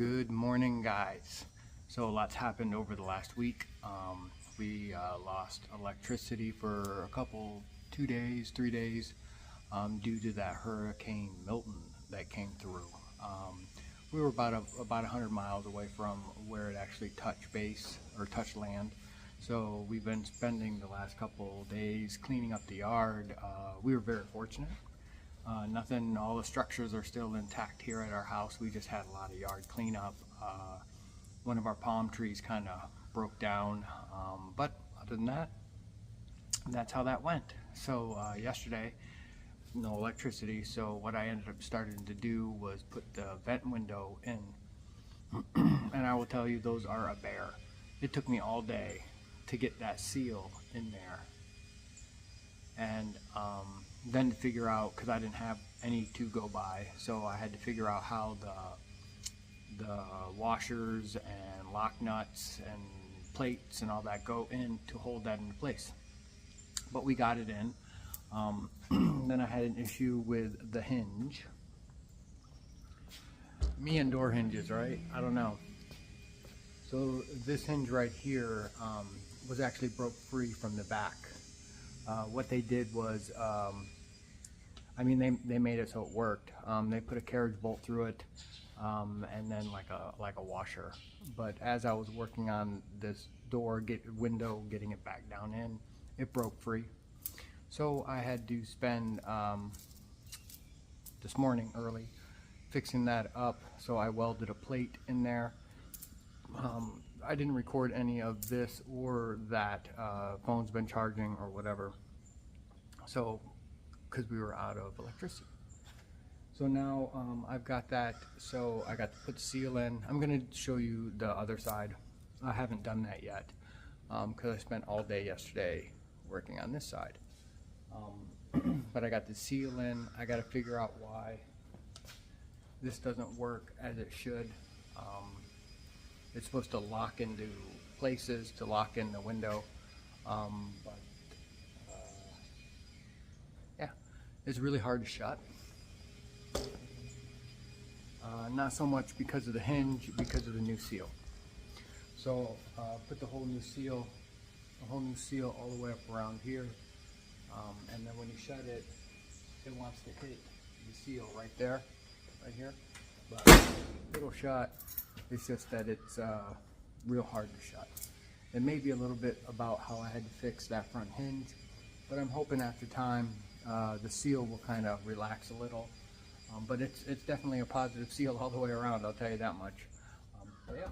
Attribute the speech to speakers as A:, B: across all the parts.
A: Good morning, guys. So a lot's happened over the last week. We lost electricity for a couple, 2 days, 3 days, due to that Hurricane Milton that came through. We were about 100 miles away from where it actually touched base or touched land. So we've been spending the last couple days cleaning up the yard. We were very fortunate. Nothing, all the structures are still intact here at our house. We just had a lot of yard cleanup. One of our palm trees kind of broke down, but other than that, that's how that went. So yesterday, no electricity, so what I ended up starting to do was put the vent window in. And I will tell you, those are a bear. It took me all day to get that seal in there. And then to figure out, because I didn't have any to go by, so I had to figure out how the washers and lock nuts and plates and all that go in to hold that into place. But we got it in. Then I had an issue with the hinge. Me and door hinges, right? I don't know. So this hinge right here was actually broke free from the back. What they did was, I mean, they made it so it worked. They put a carriage bolt through it, and then like a washer. But as I was working on this window, getting it back down in, it broke free. So I had to spend this morning early fixing that up. So I welded a plate in there. I didn't record any of this or that. Phone's been charging or whatever. So, because we were out of electricity. So now I've got that. So I got to put the seal in. I'm going to show you the other side. I haven't done that yet because I spent all day yesterday working on this side. But I got the seal in. I got to figure out why this doesn't work as it should. It's supposed to lock into places to lock in the window, but yeah, it's really hard to shut. Not so much because of the hinge, because of the new seal. So put the whole new seal all the way up around here, and then when you shut it, it wants to hit the seal right there, right here, but it'll shut. It's just that it's real hard to shut. It may be a little bit about how I had to fix that front hinge, but I'm hoping after time the seal will kind of relax a little. But it's definitely a positive seal all the way around, I'll tell you that much. But yeah.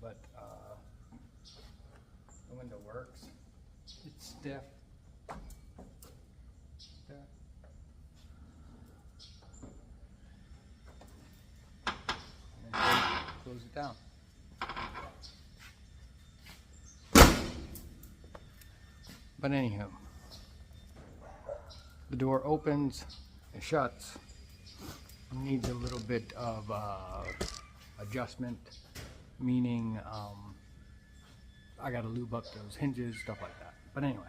A: But the window works. It's stiff. Close it down. But anywho, the door opens, it shuts. It needs a little bit of adjustment, meaning I gotta lube up those hinges, stuff like that. But anyway,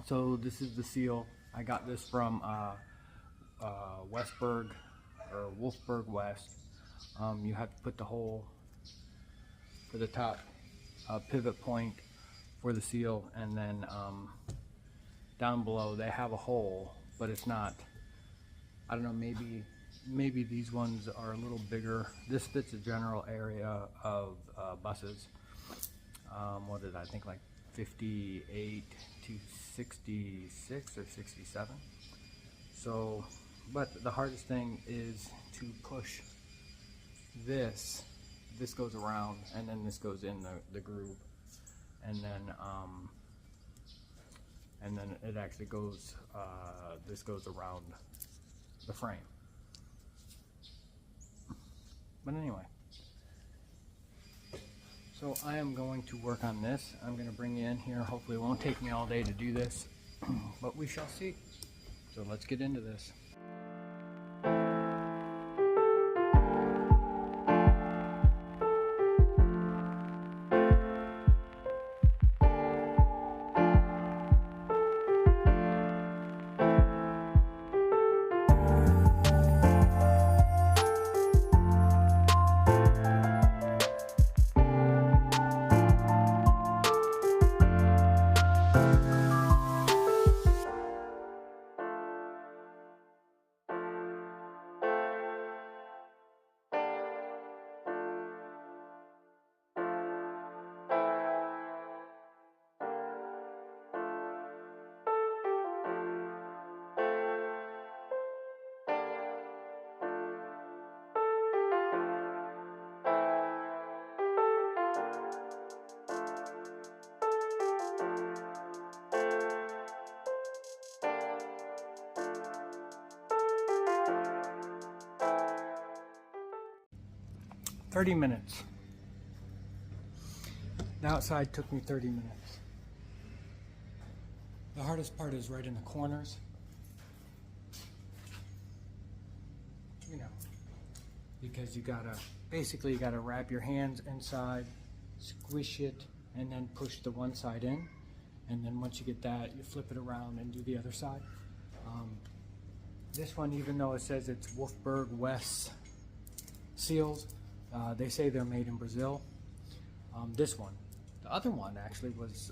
A: so this is the seal. I got this from Westburg or Wolfsburg West. You have to put the hole for the top pivot point for the seal, and then down below they have a hole, but it's not, I don't know, maybe these ones are a little bigger. This fits a general area of buses. What is that? I think like 58 to 66 or 67. So, but the hardest thing is to push this goes around, and then this goes in the groove, and then it actually goes, this goes around the frame. But anyway, so I am going to work on this. I'm going to bring you in here. Hopefully it won't take me all day to do this, but we shall see. So let's get into this. 30 minutes. The outside took me 30 minutes. The hardest part is right in the corners. You know, because you gotta wrap your hands inside, squish it, and then push the one side in. And then once you get that, you flip it around and do the other side. This one, even though it says it's Wolfberg West seals, they say they're made in Brazil. This one. The other one actually was,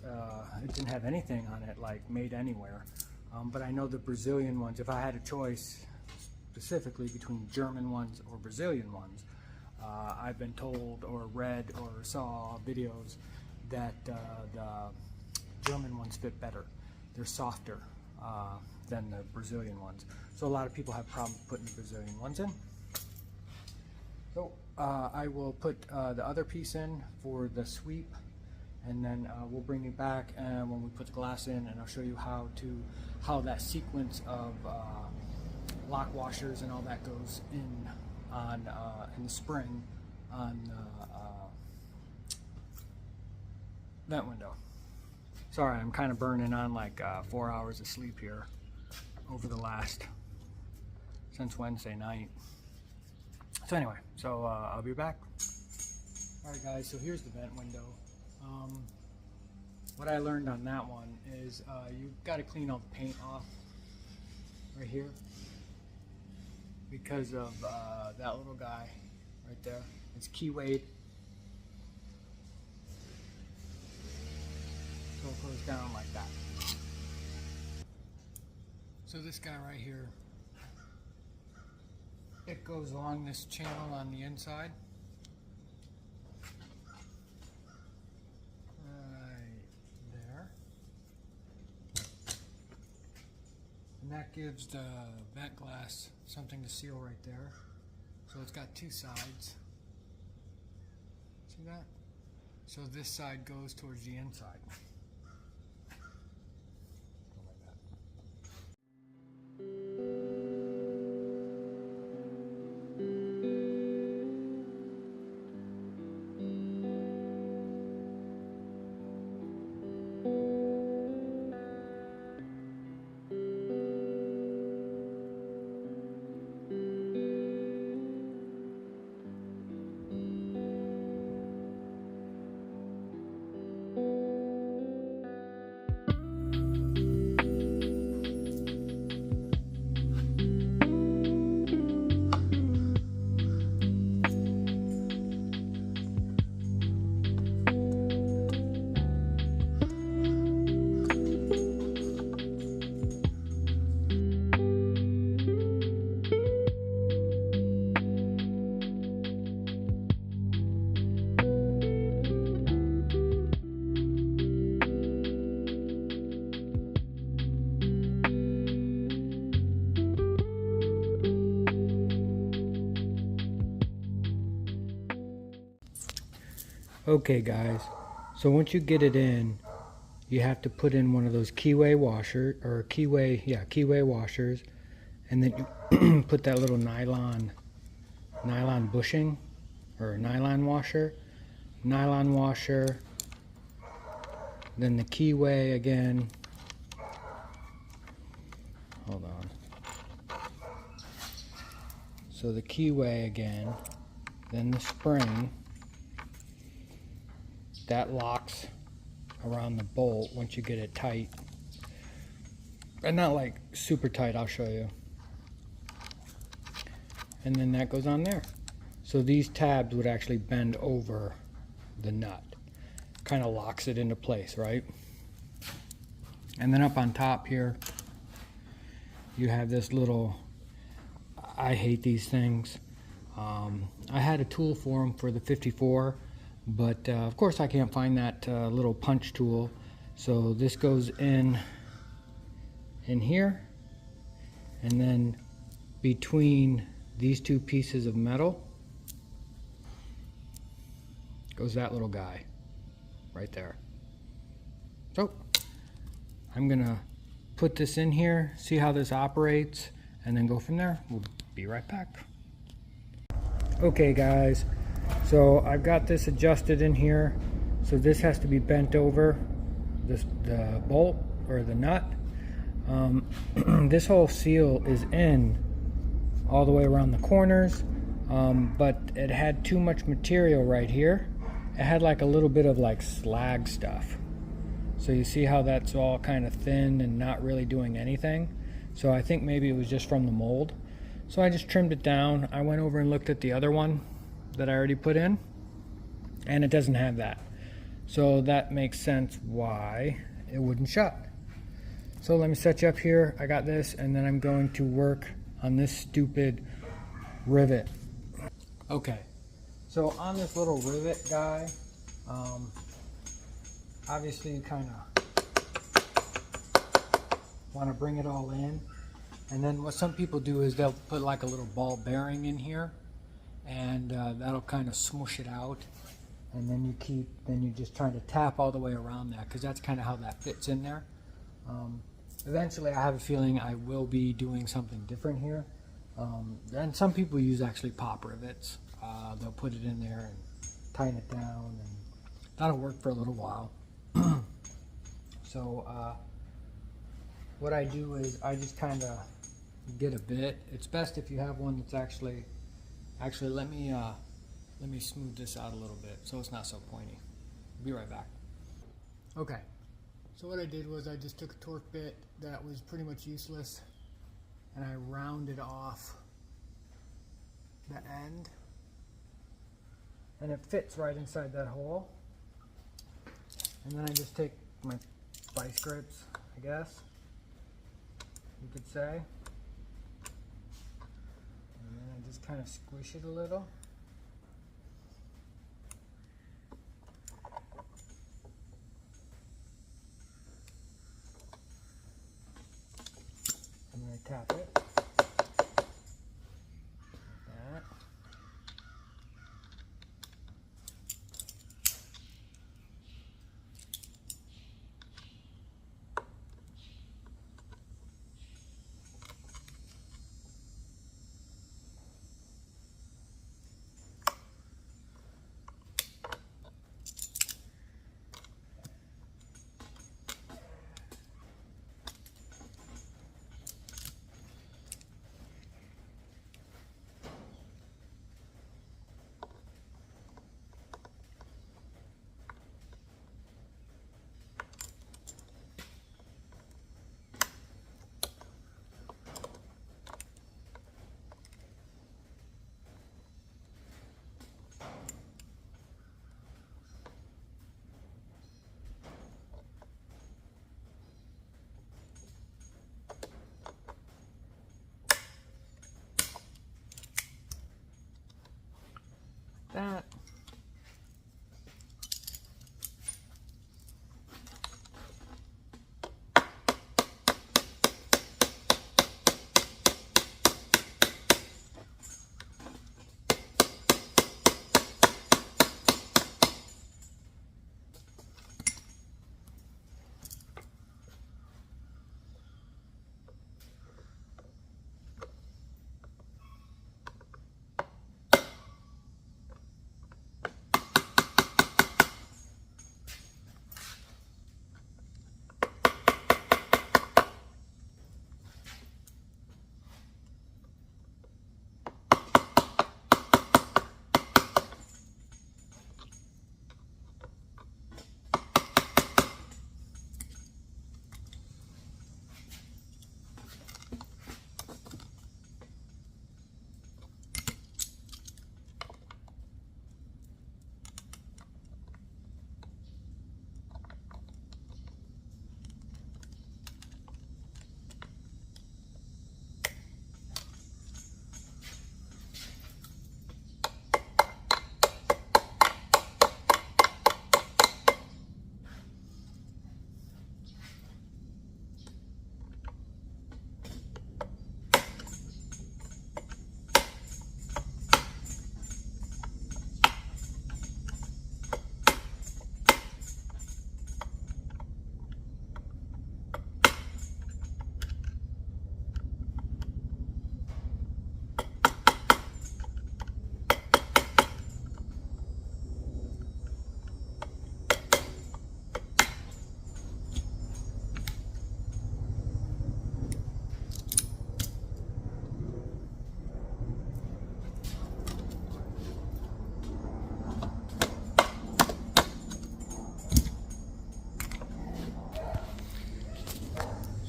A: it didn't have anything on it like made anywhere. But I know the Brazilian ones, if I had a choice specifically between German ones or Brazilian ones, I've been told or read or saw videos that the German ones fit better. They're softer than the Brazilian ones. So a lot of people have problems putting the Brazilian ones in. So I will put the other piece in for the sweep, and then we'll bring it back and when we put the glass in, and I'll show you how that sequence of lock washers and all that goes in the spring on the vent window. Sorry, I'm kind of burning on like 4 hours of sleep here over the since Wednesday night. So anyway, I'll be back. Alright guys, so here's the vent window. What I learned on that one is you've got to clean all the paint off right here because of that little guy right there. It's keywayed. So it goes down like that. So this guy right here, it goes along this channel on the inside. Right there. And that gives the vent glass something to seal right there. So it's got two sides. See that? So this side goes towards the inside. Okay guys, so once you get it in, you have to put in one of those keyway washers, and then you put that little nylon bushing or nylon washer, then the keyway again. Hold on. So the keyway again, then the spring. That locks around the bolt once you get it tight. And not like super tight, I'll show you. And then that goes on there. So these tabs would actually bend over the nut. Kind of locks it into place, right? And then up on top here, you have this little, I hate these things. I had a tool for them for the 54. But of course I can't find that little punch tool, so this goes in here, and then between these two pieces of metal goes that little guy right there. So I'm gonna put this in here, see how this operates, and then go from there. We'll be right back. Okay guys,
B: So I've got this adjusted in here. So this has to be bent over, the bolt or the nut. This whole seal is in all the way around the corners, but it had too much material right here. It had like a little bit of like slag stuff. So you see how that's all kind of thin and not really doing anything. So I think maybe it was just from the mold. So I just trimmed it down. I went over and looked at the other one that I already put in, and it doesn't have that. So that makes sense why it wouldn't shut. So let me set you up here. I got this, and then I'm going to work on this stupid rivet. Okay, so on this little rivet guy, obviously you kind of want to bring it all in, and then what some people do is they'll put like a little ball bearing in here, and that'll kind of smush it out, and then you just try to tap all the way around that, because that's kind of how that fits in there. Eventually I have a feeling I will be doing something different here, and some people use actually pop rivets. They'll put it in there and tighten it down, and that'll work for a little while. So what I do is I just kind of get a bit. It's best if you have one that's actually let me smooth this out a little bit so it's not so pointy. Be right back. Okay, so what I did was I just took a torque bit that was pretty much useless, and I rounded off the end, and it fits right inside that hole. And then I just take my vice grips, I guess you could say, and then I just kind of squish it a little. And then I tap it. Like that. That.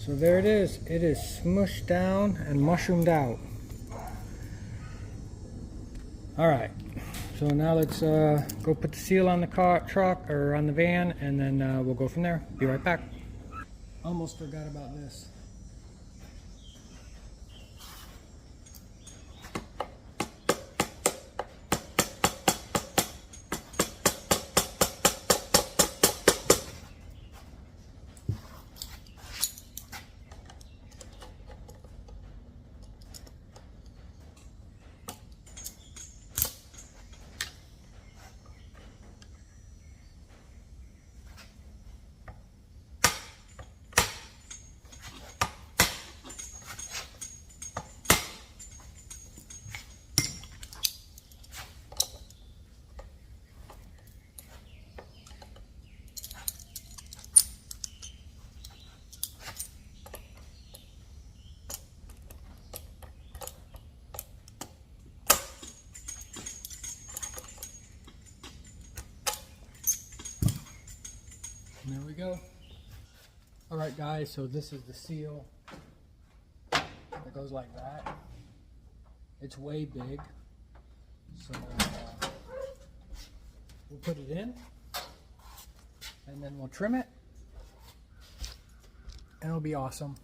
B: So there it is. It is smushed down and mushroomed out. All right. So now let's go put the seal on the truck or on the van, and then we'll go from there. Be right back. Almost forgot about this. And there we go. All right, guys, so this is the seal. It goes like that. It's way big. So we'll put it in, and then we'll trim it, and it'll be awesome.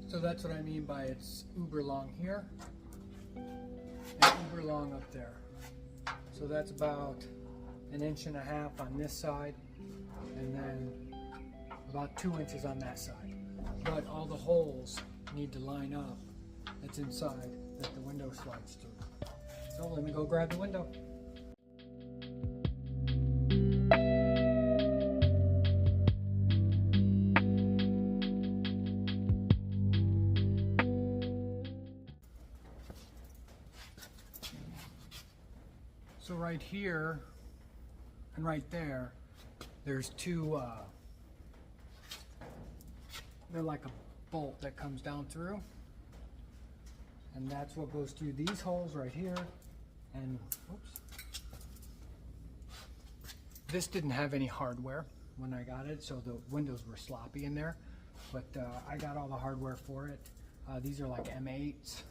B: So that's what I mean by it's uber long here and uber long up there. So that's about 1.5 inches on this side, and then about 2 inches on that side. But all the holes need to line up that's inside that the window slides through. So let me go grab the window. So right here and right there, there's two, they're like a bolt that comes down through. And that's what goes through these holes right here. And, oops. This didn't have any hardware when I got it, so the windows were sloppy in there. But I got all the hardware for it. These are like M8s,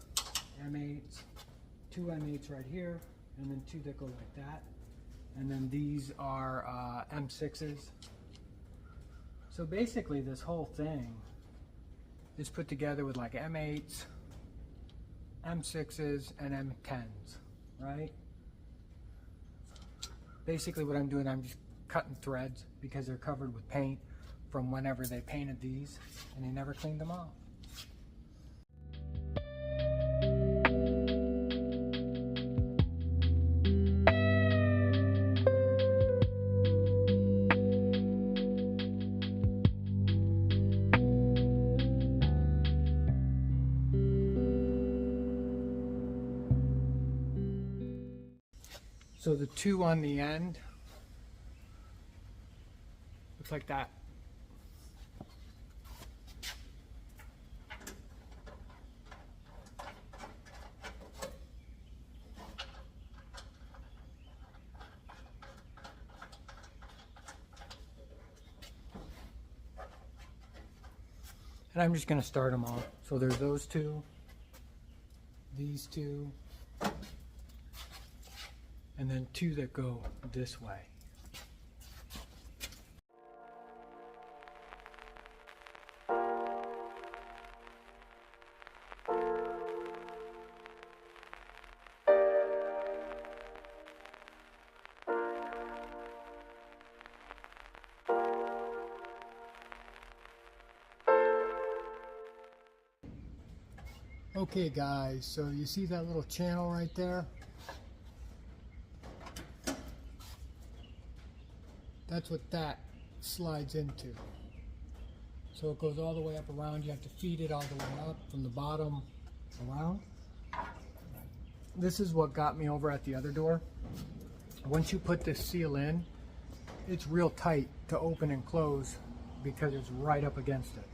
B: two M8s right here, and then two that go like that. And then these are M6s. So basically this whole thing is put together with like M8s, M6s, and M10s, right? Basically what I'm doing, I'm just cutting threads because they're covered with paint from whenever they painted these, and they never cleaned them off. So the two on the end looks like that. And I'm just going to start them off. So there's those two, these two, and then two that go this way. Okay guys, so you see that little channel right there? That's what that slides into. So it goes all the way up around. You have to feed it all the way up from the bottom around. this is what got me over at the other door. Once you put this seal in, it's real tight to open and close because it's right up against it.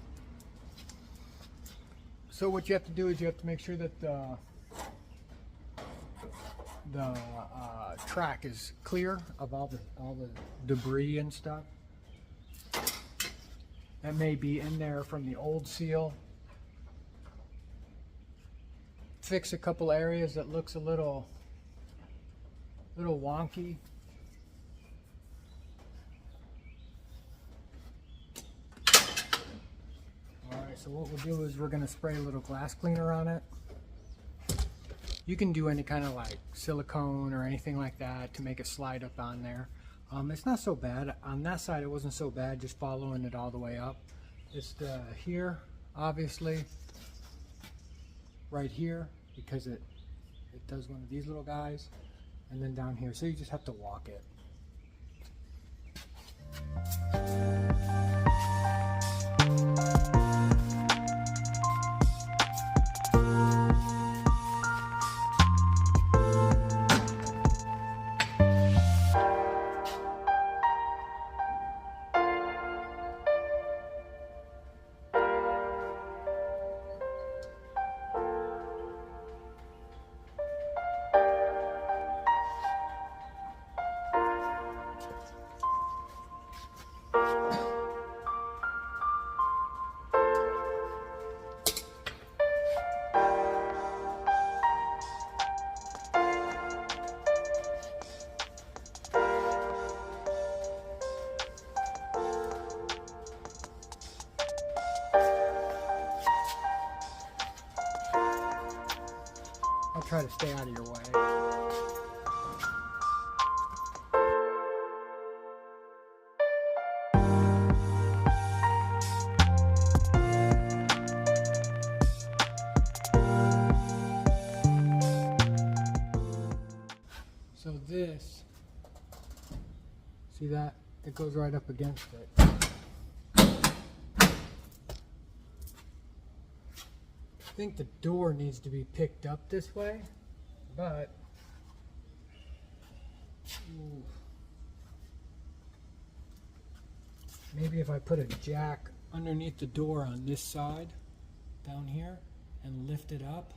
B: So what you have to do is you have to make sure that the track is clear of all the debris and stuff that may be in there from the old seal. Fix a couple areas that looks a little wonky. Alright, so what we'll do is we're going to spray a little glass cleaner on it. You can do any kind of like silicone or anything like that to make it slide up on there. It's not so bad. On that side it wasn't so bad, just following it all the way up. Just here, obviously, right here, because it does one of these little guys, and then down here. So you just have to walk it. I'll try to stay out of your way. So this, see that? It goes right up against it. I think the door needs to be picked up this way, but maybe if I put a jack underneath the door on this side down here and lift it up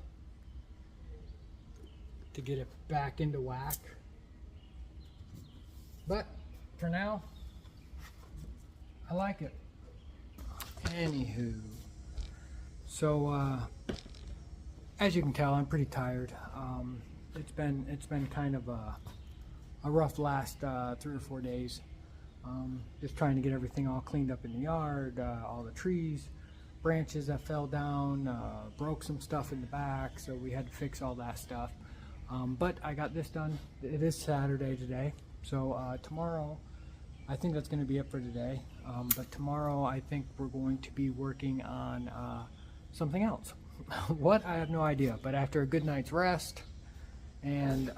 B: to get it back into whack. But for now, I like it. Anywho, so as you can tell, I'm pretty tired. It's been kind of a rough last 3 or 4 days. Just trying to get everything all cleaned up in the yard, all the trees, branches that fell down, broke some stuff in the back, so we had to fix all that stuff. But I got this done. It is Saturday today, so tomorrow, I think that's going to be it for today. But tomorrow I think we're going to be working on something else. What? I have no idea, but after a good night's rest and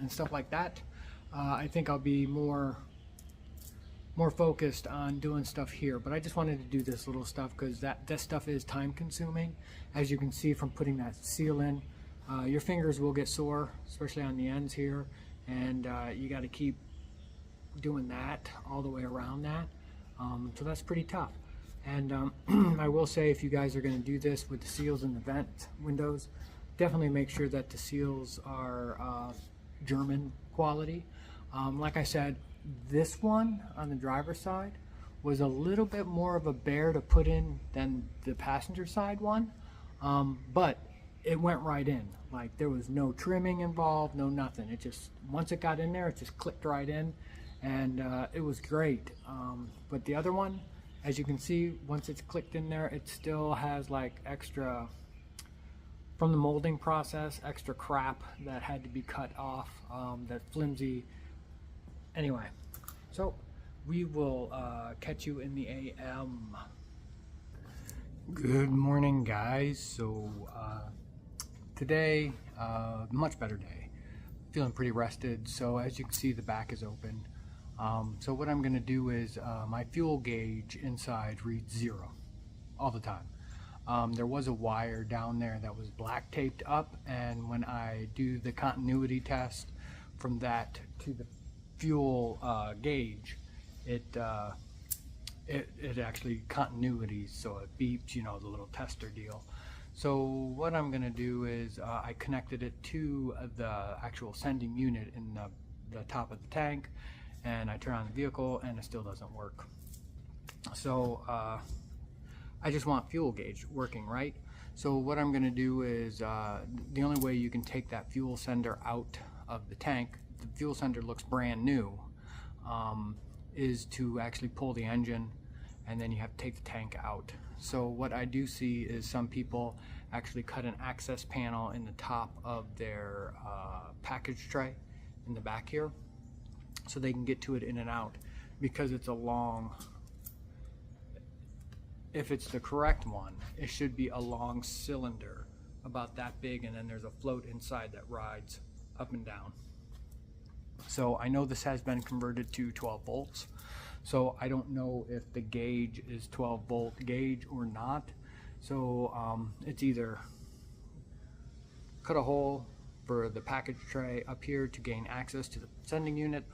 B: stuff like that, I think I'll be more focused on doing stuff here. But I just wanted to do this little stuff because that stuff is time consuming. As you can see from putting that seal in, your fingers will get sore, especially on the ends here, and you got to keep doing that all the way around that. So that's pretty tough. And I will say, if you guys are going to do this with the seals in the vent windows, definitely make sure that the seals are German quality. Like I said, this one on the driver's side was a little bit more of a bear to put in than the passenger side one, but it went right in. Like, there was no trimming involved, no nothing. It just, once it got in there, it just clicked right in, and it was great. But the other one, as you can see, once it's clicked in there, it still has like extra, from the molding process, extra crap that had to be cut off, that flimsy. Anyway, so we will catch you in the AM. Good morning, guys. So today, much better day. Feeling pretty rested. So as you can see, the back is open. So what I'm going to do is my fuel gauge inside reads 0 all the time.
A: There was a wire down there that was black taped up, and when I do the continuity test from that to the fuel gauge, it actually continuity, so it beeps, you know, the little tester deal. So what I'm gonna do is I connected it to the actual sending unit in the top of the tank, and I turn on the vehicle and it still doesn't work. So I just want fuel gauge working, right? So what I'm gonna do is the only way you can take that fuel sender out of the tank, the fuel sender looks brand new, is to actually pull the engine, and then you have to take the tank out. So what I do see is some people actually cut an access panel in the top of their package tray in the back here, so they can get to it in and out, because it's a long, if it's the correct one, it should be a long cylinder about that big, and then there's a float inside that rides up and down. So I know this has been converted to 12 volts. So I don't know if the gauge is 12 volt gauge or not. So it's either cut a hole for the package tray up here to gain access to the sending unit,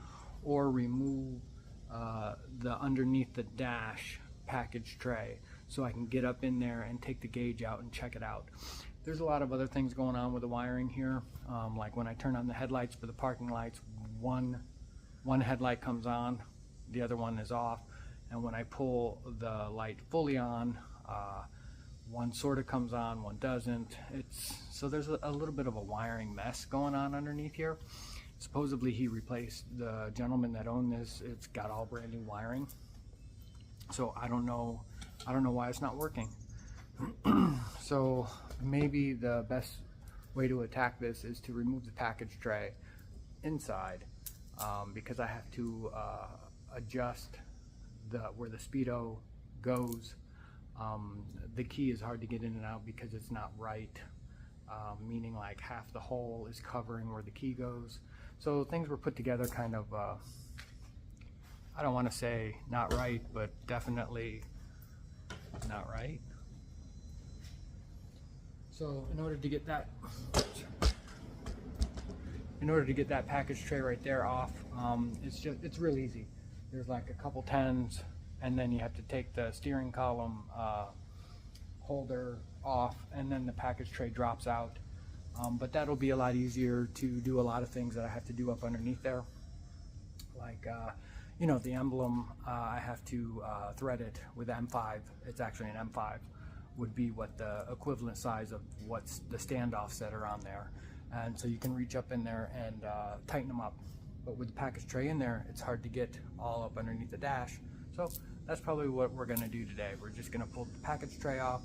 A: or remove the underneath the dash package tray so I can get up in there and take the gauge out and check it out. There's a lot of other things going on with the wiring here. Like when I turn on the headlights for the parking lights, one headlight comes on, the other one is off, and when I pull the light fully on, one sort of comes on, one doesn't. So there's a little bit of a wiring mess going on underneath here. Supposedly he replaced, the gentleman that owned this, it's got all brand new wiring. So I don't know why it's not working. So maybe the best way to attack this is to remove the package tray inside, because I have to adjust where the speedo goes. The key is hard to get in and out because it's not right, meaning like half the hole is covering where the key goes. So things were put together kind of, I don't want to say not right, but definitely not right. So in order to get that package tray right there off, it's real easy. There's like a couple tens, and then you have to take the steering column holder off, and then the package tray drops out. But that'll be a lot easier to do a lot of things that I have to do up underneath there. Like, you know, the emblem, I have to thread it with M5. It's actually an M5, would be what the equivalent size of what's the standoffs that are on there. And so you can reach up in there and tighten them up. But with the package tray in there, it's hard to get all up underneath the dash. So that's probably what we're gonna do today. We're just gonna pull the package tray off,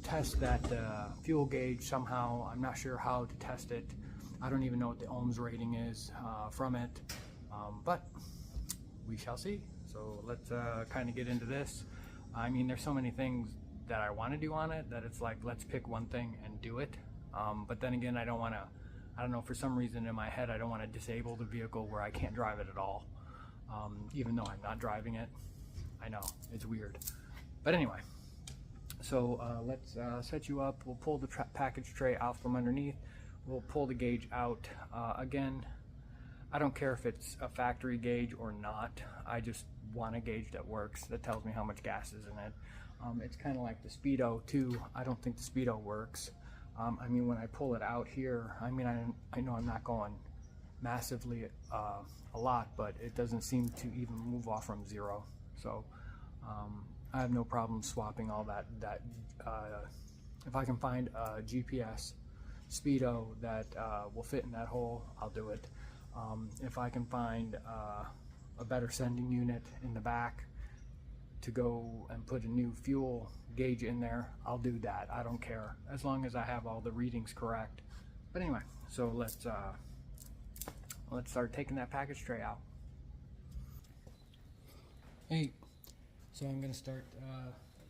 A: test that fuel gauge somehow. I'm not sure how to test it. I don't even know what the ohms rating is from it, but we shall see. So let's kind of get into this. I mean, there's so many things that I want to do on it that it's like, let's pick one thing and do it. But then again, I don't know, for some reason in my head, I don't want to disable the vehicle where I can't drive it at all. Even though I'm not driving it. I know, it's weird. But anyway, so let's set you up. We'll pull the package tray out from underneath. We'll pull the gauge out. Again, I don't care if it's a factory gauge or not. I just want a gauge that works, that tells me how much gas is in it. It's kind of like the speedo too. I don't think the speedo works. I mean, when I pull it out here, I mean, I know I'm not going massively a lot, but it doesn't seem to even move off from zero. So I have no problem swapping all that. If I can find a GPS speedo that will fit in that hole, I'll do it. If I can find a better sending unit in the back to go and put a new fuel gauge in there, I'll do that. I don't care, as long as I have all the readings correct. But anyway, so let's start taking that package tray out. Hey, so I'm gonna start,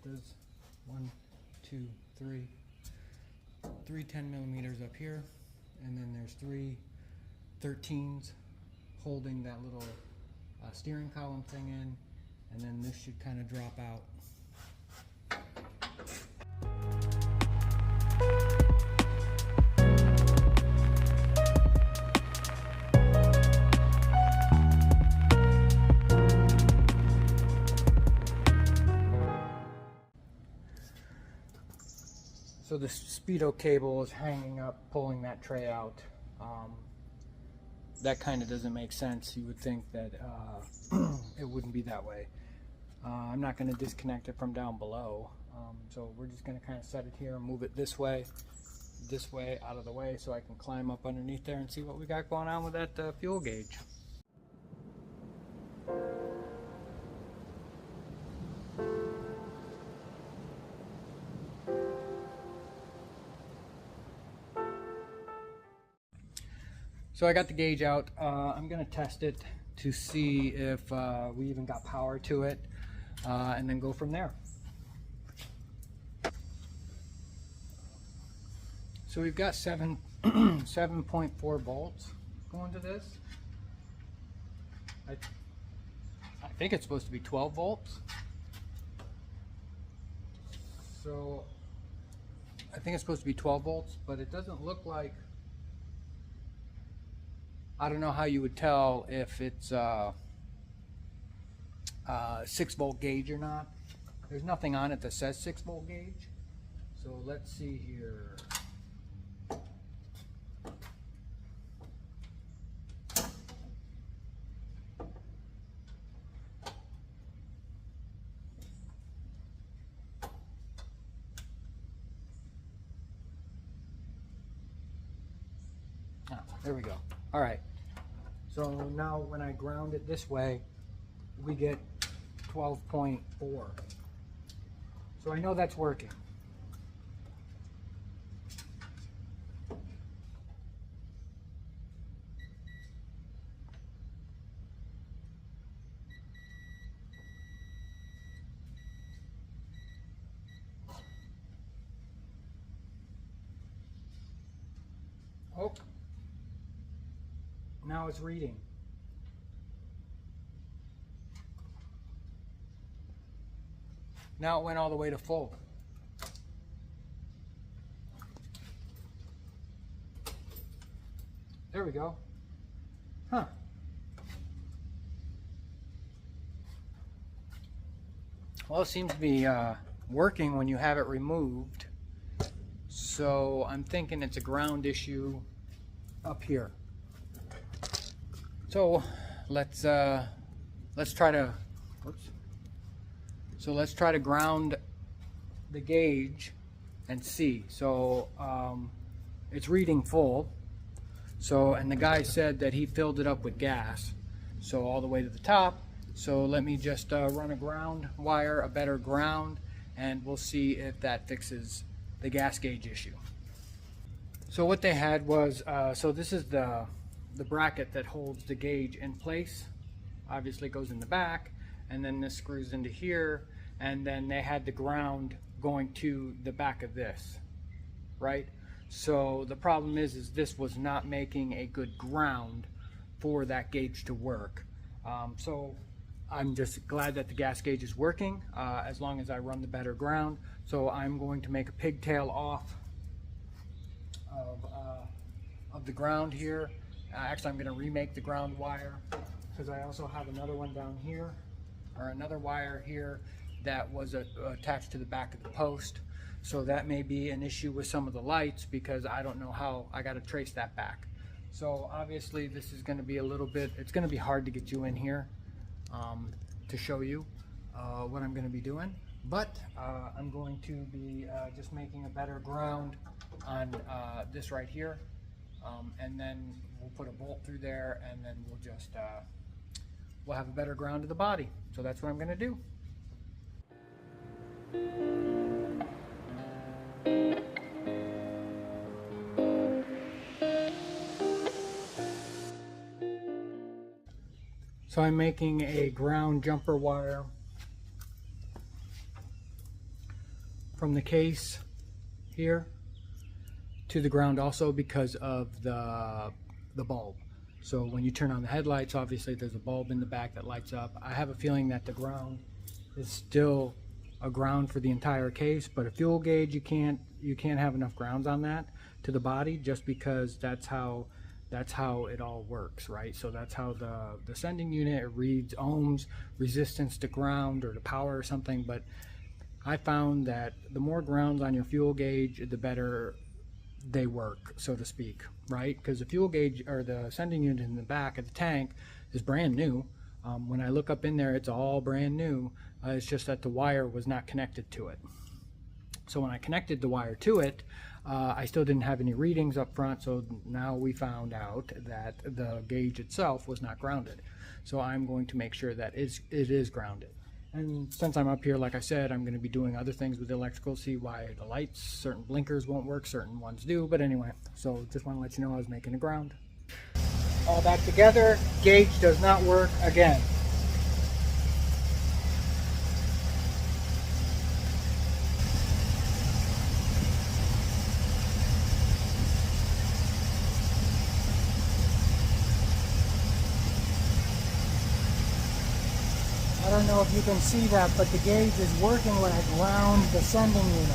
A: there's 1, 2, 3, 10 millimeters up here, and then there's 3 13s holding that little steering column thing in, and then this should kind of drop out.
B: So the speedo cable is hanging up, pulling that tray out. That kind of doesn't make sense. You would think that it wouldn't be that way. I'm not going to disconnect it from down below. So we're just going to kind of set it here and move it this way, out of the way, so I can climb up underneath there and see what we got going on with that fuel gauge. So I got the gauge out. I'm going to test it to see if we even got power to it, and then go from there. So we've got 7.4 volts going to this. I think it's supposed to be 12 volts. So I think it's supposed to be 12 volts, but it doesn't look like, I don't know how you would tell if it's a 6-volt gauge or not. There's nothing on it that says 6-volt gauge. So let's see here. There we go. All right. So now when I ground it this way, we get 12.4. So I know that's working. Oh. Now it's reading. Now it went all the way to full. There we go. Huh. Well, it seems to be working when you have it removed. So I'm thinking it's a ground issue up here. So let's try to, whoops. So let's try to ground the gauge and see. So it's reading full. So, and the guy said that he filled it up with gas. So all the way to the top. So let me just run a ground wire, a better ground, and we'll see if that fixes the gas gauge issue. So what they had was, so this is the bracket that holds the gauge in place. Obviously it goes in the back, and then this screws into here, and then they had the ground going to the back of this, right? So the problem is this was not making a good ground for that gauge to work. So I'm just glad that the gas gauge is working, as long as I run the better ground. So I'm going to make a pigtail off of the ground here. Actually, I'm going to remake the ground wire, because I also have another one down here, or another wire here that was attached to the back of the post. So that may be an issue with some of the lights, because I don't know how. I got to trace that back. So obviously this is going to be a little bit, it's going to be hard to get you in here to show you what I'm going to be doing. But I'm going to be just making a better ground on this right here. And then we'll put a bolt through there, and then we'll just we'll have a better ground to the body. So that's what I'm going to do. So I'm making a ground jumper wire from the case here to the ground, also because of the bulb. So when you turn on the headlights, obviously there's a bulb in the back that lights up. I have a feeling that the ground is still a ground for the entire case, but a fuel gauge, you can't have enough grounds on that to the body, just because that's how it all works, right? So that's how the sending unit, it reads ohms, resistance to ground or to power or something, but I found that the more grounds on your fuel gauge, the better they work, so to speak, right? Because the fuel gauge or the sending unit in the back of the tank is brand new. When I look up in there, it's all brand new. It's just that the wire was not connected to it. So when I connected the wire to it, I still didn't have any readings up front, so now we found out that the gauge itself was not grounded. So I'm going to make sure that it is grounded. And since I'm up here, like I said, I'm going to be doing other things with the electrical, see why the lights, certain blinkers won't work, certain ones do. But anyway, so just want to let you know I was making a ground. All that together, gauge does not work again. I don't know if you can see that, but the gauge is working when I ground the sending unit.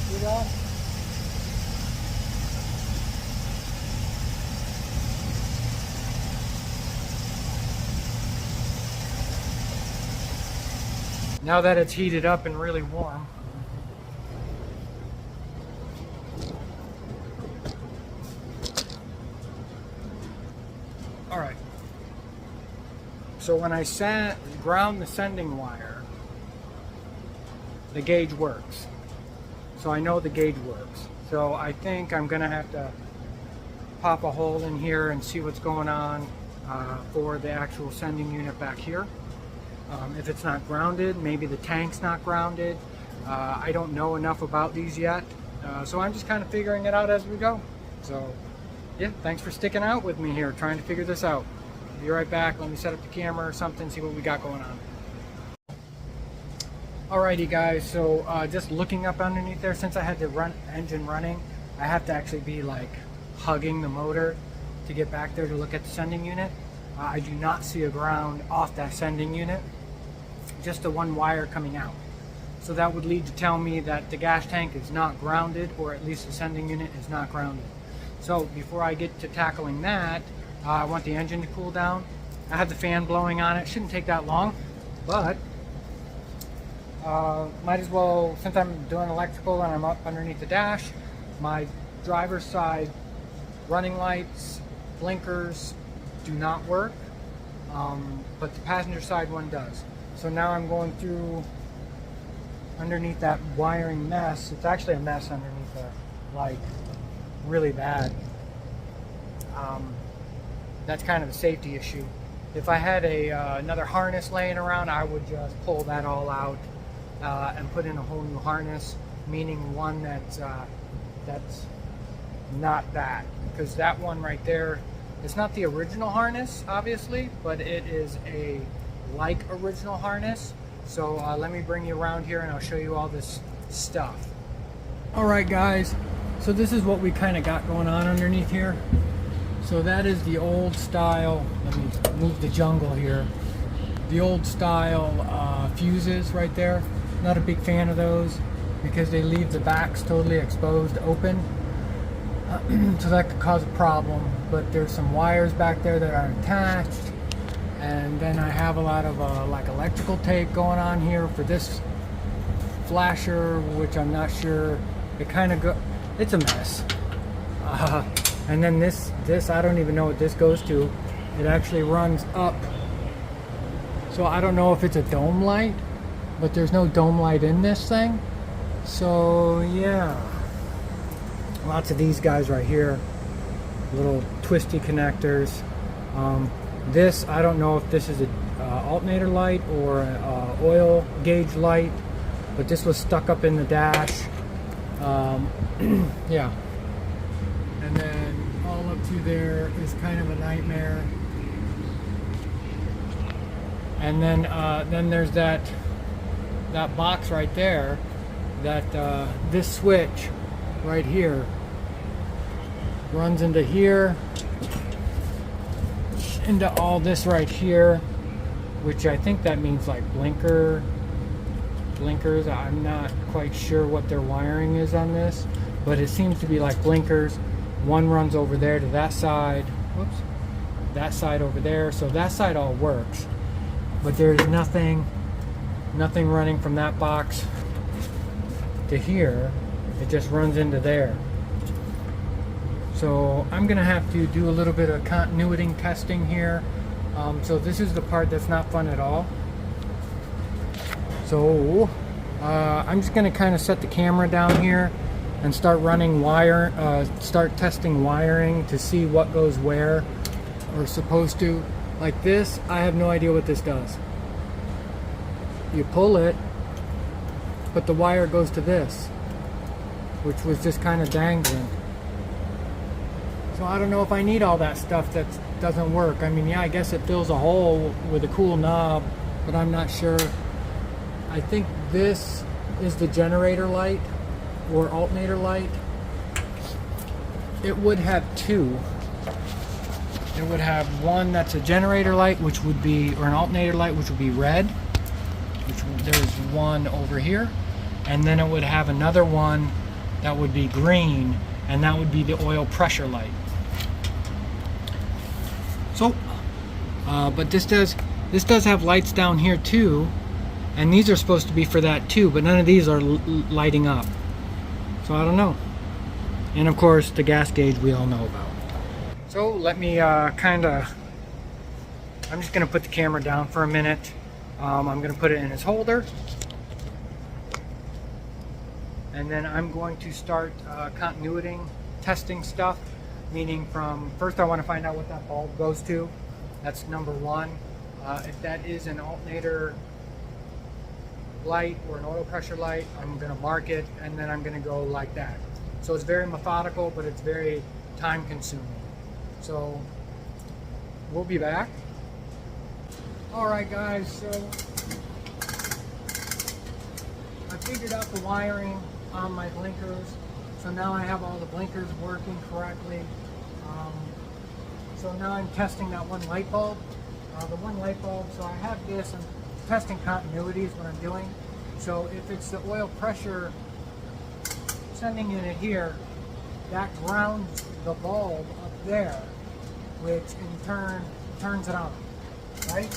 B: See that? Now that it's heated up and really warm, all right. So when I ground the sending wire, the gauge works. So I know the gauge works. So I think I'm gonna have to pop a hole in here and see what's going on for the actual sending unit back here. If it's not grounded, maybe the tank's not grounded. I don't know enough about these yet. So I'm just kind of figuring it out as we go. So yeah, thanks for sticking out with me here, trying to figure this out. Be right back. Let me set up the camera or something, see what we got going on. Alrighty guys, so just looking up underneath there, since I had the engine running, I have to actually be like hugging the motor to get back there to look at the sending unit. I do not see a ground off that sending unit, just the one wire coming out. So that would lead to tell me that the gas tank is not grounded, or at least the sending unit is not grounded. So before I get to tackling that, I want the engine to cool down. I have the fan blowing on it. Shouldn't take that long, but might as well, since I'm doing electrical and I'm up underneath the dash, my driver's side running lights, blinkers do not work, but the passenger side one does. So now I'm going through underneath that wiring mess. It's actually a mess underneath there, like really bad. That's kind of a safety issue. If I had another harness laying around, I would just pull that all out and put in a whole new harness, meaning one that's not that, because that one right there, it's not the original harness, obviously, but it is a like original harness. So let me bring you around here and I'll show you all this stuff. All right, guys. So this is what we kind of got going on underneath here. So that is the old style, let me move the jungle here. The old style fuses right there. Not a big fan of those because they leave the backs totally exposed, open. So that could cause a problem. But there's some wires back there that are attached. And then I have a lot of like electrical tape going on here for this flasher, which I'm not sure. It kind of it's a mess. And then this I don't even know what this goes to. It actually runs up. So I don't know if it's a dome light, but there's no dome light in this thing. So yeah, lots of these guys right here, little twisty connectors. This, I don't know if this is a alternator light or an oil gauge light, but this was stuck up in the dash. Yeah. And then all up to there is kind of a nightmare. And then there's that box right there, that this switch right here runs into here, into all this right here, which I think that means like blinkers. I'm not quite sure what their wiring is on this, but it seems to be like blinkers. One runs over there to that side, whoops, that side over there, so that side all works. but there's nothing running from that box to here. It just runs into there. So I'm gonna have to do a little bit of continuity testing here. So this is the part that's not fun at all. So I'm just gonna kind of set the camera down here and start running start testing wiring to see what goes where or supposed to. Like this, I have no idea what this does. You pull it, but the wire goes to this, which was just kind of dangling. So I don't know if I need all that stuff that doesn't work. I mean, yeah, I guess it fills a hole with a cool knob, but I'm not sure. I think this is the generator light or alternator light. It would have two. It would have one that's a generator light, which would be, or an alternator light, which would be red. There's one over here, and then it would have another one that would be green, and that would be the oil pressure light. So, but this does have lights down here too, and these are supposed to be for that too, but none of these are lighting up. So I don't know. And of course, the gas gauge we all know about. So let me I'm just gonna put the camera down for a minute. I'm gonna put it in its holder, and then I'm going to start continuity testing stuff. Meaning from first I want to find out what that bulb goes to. That's number one. If that is an alternator light or an oil pressure light, I'm going to mark it, and then I'm going to go like that. So it's very methodical, but it's very time consuming. So we'll be back. Alright guys, so I figured out the wiring on my blinkers. So now I have all the blinkers working correctly. So now I'm testing that one light bulb. The one light bulb, so I have this, I'm testing continuity is what I'm doing. So if it's the oil pressure sending in it here, that grounds the bulb up there, which in turn turns it on, right?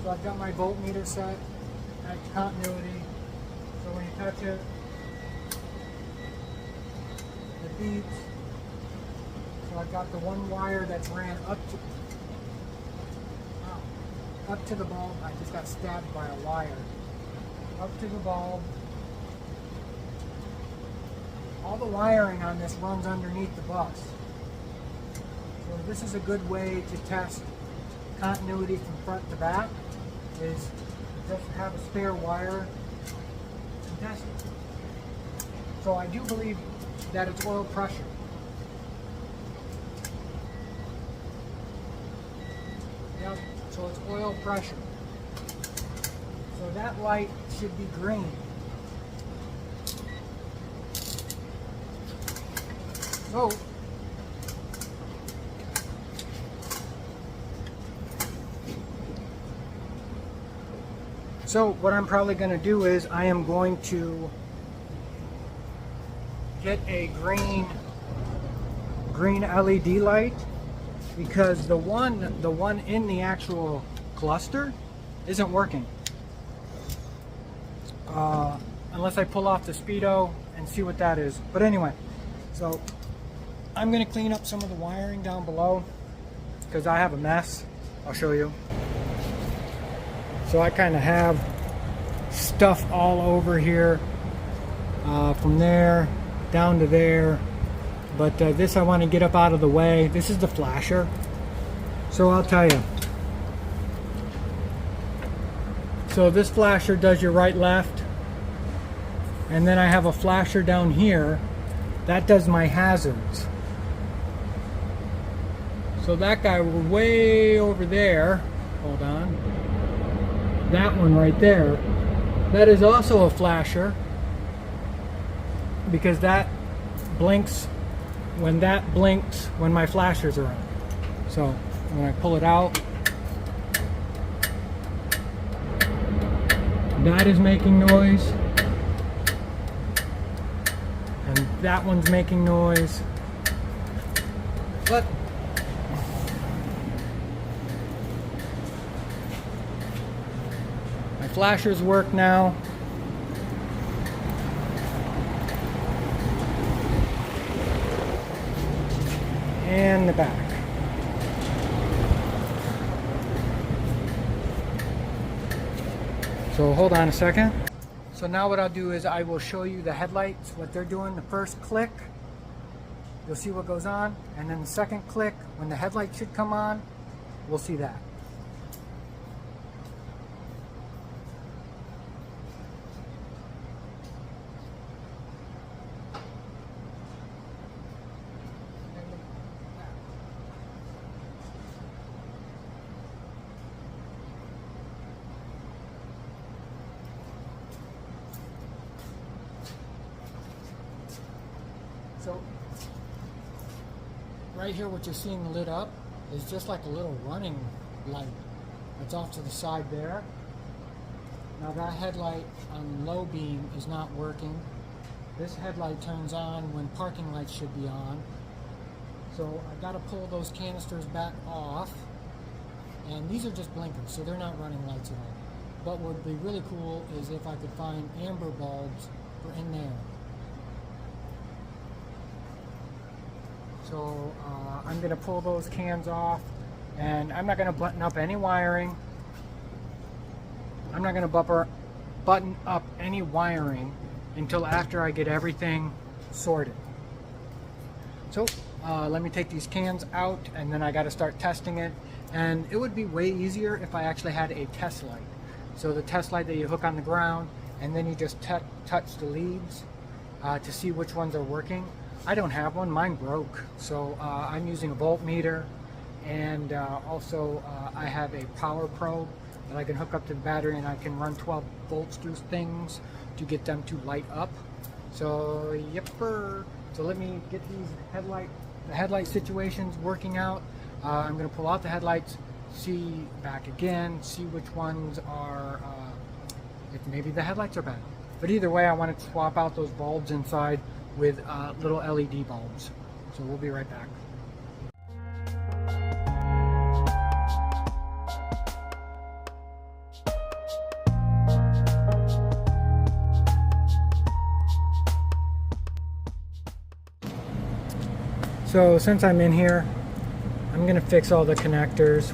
B: So I've got my voltmeter set at continuity. So when you touch it, it beeps. So I've got the one wire that's ran up to the bulb. I just got stabbed by a wire. Up to the bulb. All the wiring on this runs underneath the bus. So this is a good way to test continuity from front to back, is just have a spare wire and test it. So I do believe that it's oil pressure. Yep, so it's oil pressure. So that light should be green. So what I'm probably going to do is I am going to get a green LED light, because the one in the actual cluster isn't working. Unless I pull off the speedo and see what that is. But anyway, so I'm going to clean up some of the wiring down below because I have a mess. I'll show you. So I kind of have stuff all over here, from there down to there. But this I want to get up out of the way. This is the flasher. So I'll tell you. So this flasher does your right left. And then I have a flasher down here that does my hazards. So that guy way over there, hold on, that one right there, that is also a flasher, because that blinks when my flashers are on. So when I pull it out, that is making noise, and that one's making noise. But flashers work now. And the back. So hold on a second. So now what I'll do is I will show you the headlights, what they're doing. The first click, you'll see what goes on. And then the second click, when the headlight should come on, we'll see that. So right here, what you're seeing lit up is just like a little running light that's off to the side there. Now that headlight on low beam is not working. This headlight turns on when parking lights should be on. So I've got to pull those canisters back off. And these are just blinkers, so they're not running lights at all. But what would be really cool is if I could find amber bulbs for in there. So I'm going to pull those cans off, and I'm not going to button up any wiring. I'm not going to button up any wiring until after I get everything sorted. So let me take these cans out, and then I got to start testing it. And it would be way easier if I actually had a test light. So the test light that you hook on the ground, and then you just touch the leads to see which ones are working. I don't have one, mine broke. So I'm using a voltmeter, and also I have a power probe that I can hook up to the battery, and I can run 12 volts through things to get them to light up. So yepper. So let me get the headlight situations working out. I'm going to pull out the headlights, see back again, see which ones are, if maybe the headlights are bad. But either way, I want to swap out those bulbs inside with little LED bulbs. So we'll be right back. So since I'm in here, I'm gonna fix all the connectors.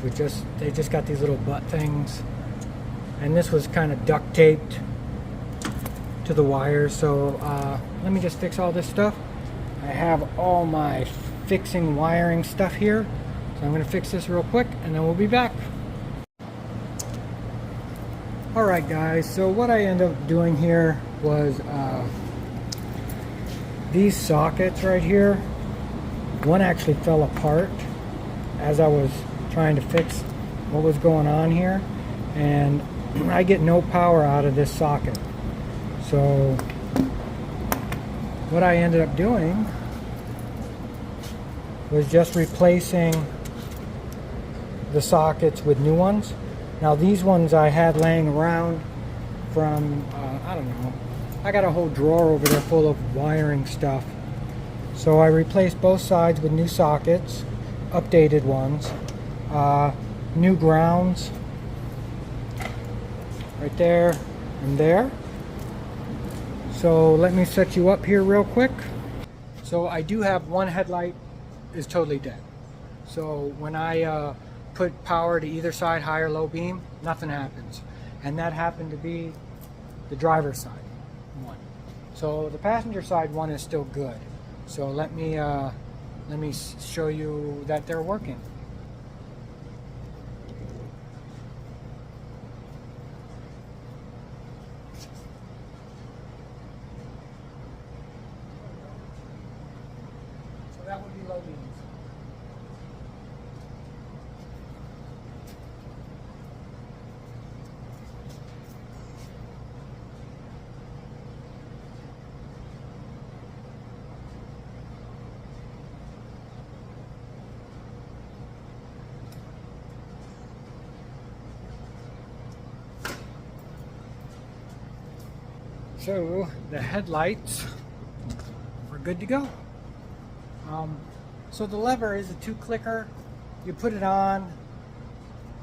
B: They just got these little butt things, and this was kind of duct taped to the wires. So let me just fix all this stuff. I have all my fixing wiring stuff here, so I'm gonna fix this real quick, and then we'll be back. All right, guys. So what I ended up doing here was these sockets right here. One actually fell apart as I was trying to fix what was going on here, and I get no power out of this socket. So what I ended up doing was just replacing the sockets with new ones. Now these ones I had laying around from I don't know, I got a whole drawer over there full of wiring stuff. So I replaced both sides with new sockets, updated ones, new grounds right there and there. So let me set you up here real quick. So I do have one headlight is totally dead. So when I put power to either side, high or low beam, nothing happens. And that happened to be the driver's side one. So the passenger side one is still good. So let me show you that they're working. So that would be low beams. So the headlights are good to go. So the lever is a 2-clicker. You put it on,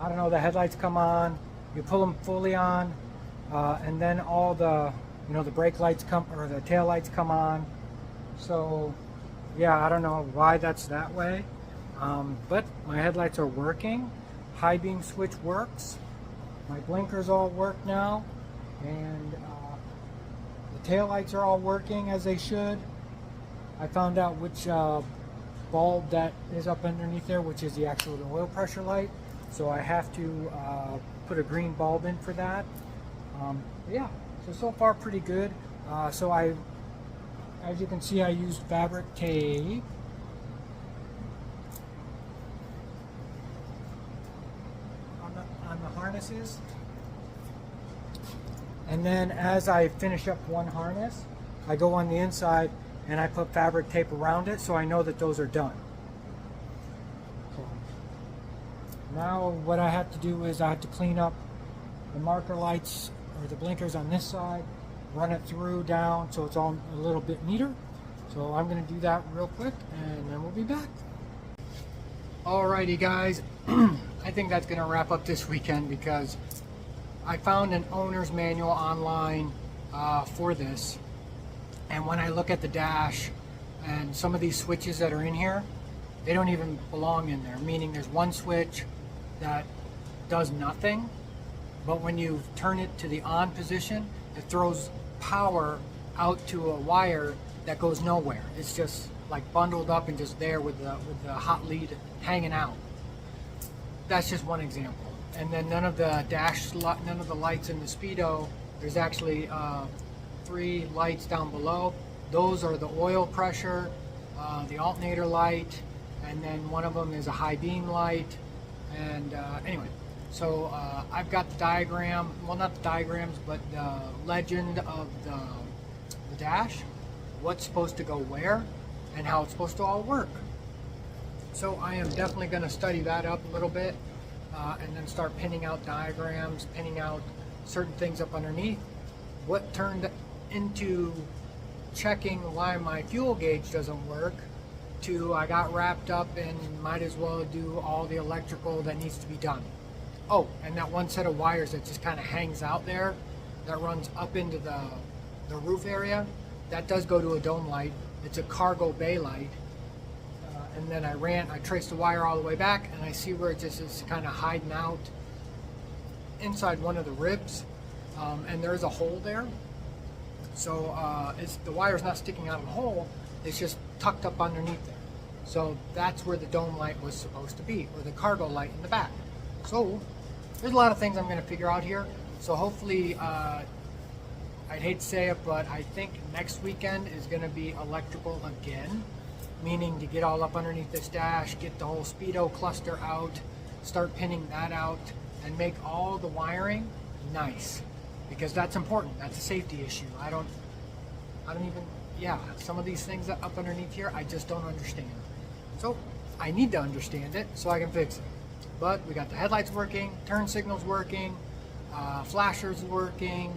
B: I don't know, the headlights come on, you pull them fully on, and then all the, the brake lights come, or the tail lights come on. So yeah, I don't know why that's that way, but my headlights are working. High beam switch works. My blinkers all work now, and the tail lights are all working as they should. I found out which bulb that is up underneath there, which is the actual oil pressure light. So I have to put a green bulb in for that. Yeah, so far pretty good. So as you can see, I used fabric tape. On the harnesses. And then as I finish up one harness, I go on the inside and I put fabric tape around it so I know that those are done. So now what I have to do is I have to clean up the marker lights or the blinkers on this side, run it through down so it's all a little bit neater. So I'm going to do that real quick and then we'll be back. Alrighty guys, I think that's going to wrap up this weekend because I found an owner's manual online for this, and when I look at the dash and some of these switches that are in here, they don't even belong in there, meaning there's one switch that does nothing, but when you turn it to the on position, it throws power out to a wire that goes nowhere. It's just like bundled up and just there with the hot lead hanging out. That's just one example. And then none of the lights in the speedo. There's actually 3 lights down below. Those are the oil pressure, the alternator light, and then one of them is a high beam light. And anyway, so I've got the diagram, well not the diagrams, but the legend of the dash, what's supposed to go where, and how it's supposed to all work. So I am definitely going to study that up a little bit. And then start pinning out diagrams, pinning out certain things up underneath. What turned into checking why my fuel gauge doesn't work to I got wrapped up and might as well do all the electrical that needs to be done. Oh, and that one set of wires that just kind of hangs out there that runs up into the roof area, that does go to a dome light. It's a cargo bay light. And then I traced the wire all the way back, and I see where it just is kind of hiding out inside one of the ribs, and there's a hole there. So the wire's not sticking out of the hole, it's just tucked up underneath there. So that's where the dome light was supposed to be, or the cargo light in the back. So there's a lot of things I'm going to figure out here. So hopefully, I'd hate to say it, but I think next weekend is going to be electrical again. Meaning to get all up underneath this dash, get the whole speedo cluster out, start pinning that out, and make all the wiring nice, because that's important. That's a safety issue. I don't even, yeah, some of these things up underneath here, I just don't understand. So I need to understand it so I can fix it. But we got the headlights working, turn signals working, flashers working.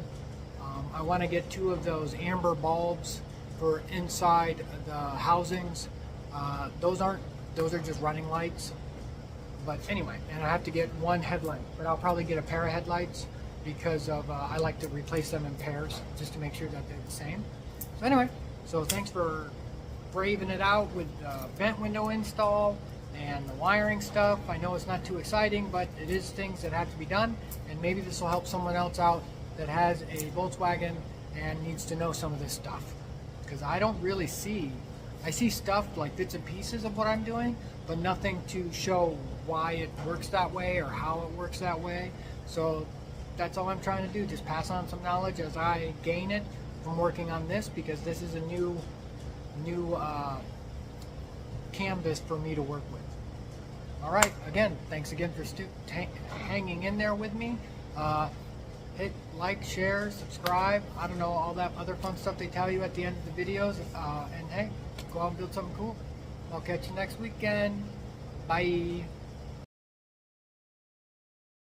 B: I want to get 2 of those amber bulbs for inside the housings. Those are just running lights. But anyway, and I have to get 1 headlight, but I'll probably get a pair of headlights because of I like to replace them in pairs just to make sure that they're the same. So anyway, so thanks for braving it out with the vent window install and the wiring stuff. I know it's not too exciting, but it is things that have to be done, and maybe this will help someone else out that has a Volkswagen and needs to know some of this stuff. Because I don't really I see stuff like bits and pieces of what I'm doing, but nothing to show why it works that way or how it works that way. So that's all I'm trying to do, just pass on some knowledge as I gain it from working on this, because this is a new canvas for me to work with. All right, again, thanks again for hanging in there with me. Hit like, share, subscribe. I don't know, all that other fun stuff they tell you at the end of the videos. And hey, go out and build something cool. I'll catch you next weekend. Bye.